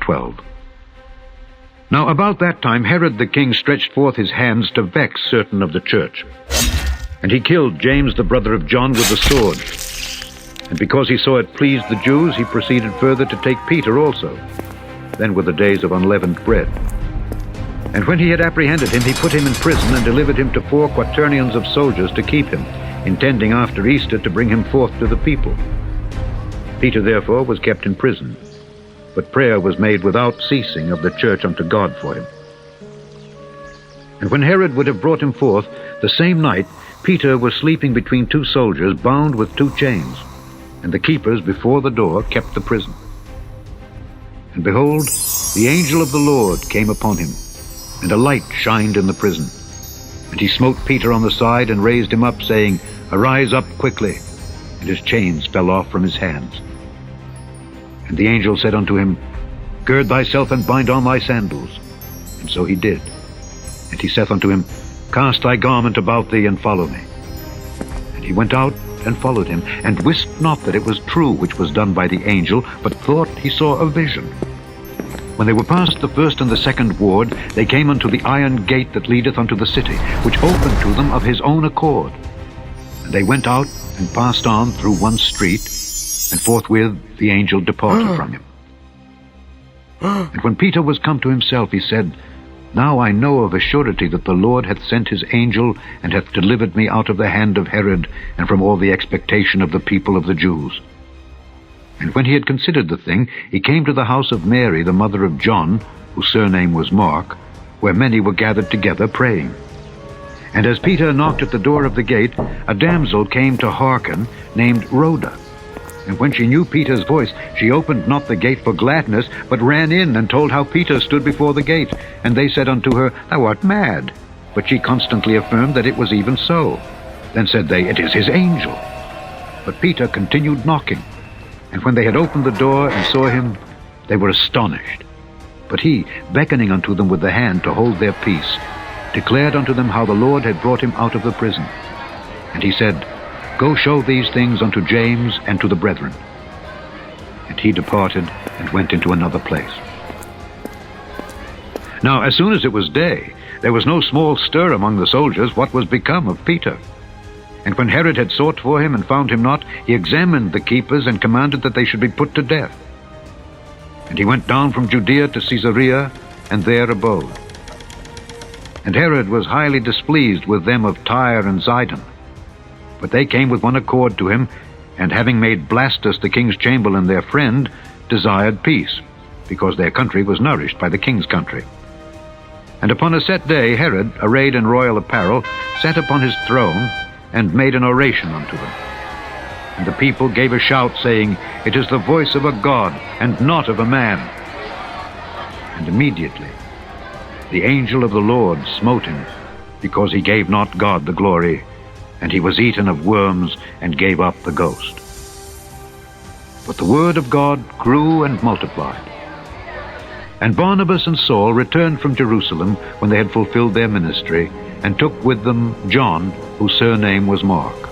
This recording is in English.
12. Now about that time Herod the king stretched forth his hands to vex certain of the church. And he killed James the brother of John with the sword. And because he saw it pleased the Jews, he proceeded further to take Peter also. Then were the days of unleavened bread. And when he had apprehended him, he put him in prison and delivered him to 4 quaternions of soldiers to keep him, intending after Easter to bring him forth to the people. Peter therefore was kept in prison, but prayer was made without ceasing of the church unto God for him. And when Herod would have brought him forth, the same night Peter was sleeping between 2 soldiers, bound with 2 chains, and the keepers before the door kept the prison. And behold, the angel of the Lord came upon him, and a light shined in the prison. And he smote Peter on the side and raised him up, saying, Arise up quickly. And his chains fell off from his hands. And the angel said unto him, Gird thyself and bind on thy sandals. And so he did. And he saith unto him, Cast thy garment about thee, and follow me. And he went out and followed him, and wist not that it was true which was done by the angel, but thought he saw a vision. When they were past the first and the second ward, they came unto the iron gate that leadeth unto the city, which opened to them of his own accord. And they went out and passed on through one street, and forthwith the angel departed from him. And when Peter was come to himself, he said, Now I know of a surety that the Lord hath sent his angel, and hath delivered me out of the hand of Herod, and from all the expectation of the people of the Jews. And when he had considered the thing, he came to the house of Mary, the mother of John, whose surname was Mark, where many were gathered together praying. And as Peter knocked at the door of the gate, a damsel came to hearken, named Rhoda. And when she knew Peter's voice, she opened not the gate for gladness, but ran in and told how Peter stood before the gate. And they said unto her, Thou art mad. But she constantly affirmed that it was even so. Then said they, It is his angel. But Peter continued knocking. And when they had opened the door and saw him, they were astonished. But he, beckoning unto them with the hand to hold their peace, declared unto them how the Lord had brought him out of the prison. And he said, Go show these things unto James and to the brethren. And he departed and went into another place. Now as soon as it was day, there was no small stir among the soldiers what was become of Peter. And when Herod had sought for him and found him not, he examined the keepers and commanded that they should be put to death. And he went down from Judea to Caesarea, and there abode. And Herod was highly displeased with them of Tyre and Sidon. But they came with one accord to him, and having made Blastus the king's chamberlain their friend, desired peace, because their country was nourished by the king's country. And upon a set day Herod, arrayed in royal apparel, sat upon his throne, and made an oration unto them. And the people gave a shout, saying, It is the voice of a God, and not of a man. And immediately the angel of the Lord smote him, because he gave not God the glory, and he was eaten of worms, and gave up the ghost. But the word of God grew and multiplied. And Barnabas and Saul returned from Jerusalem when they had fulfilled their ministry, and took with them John, whose surname was Mark.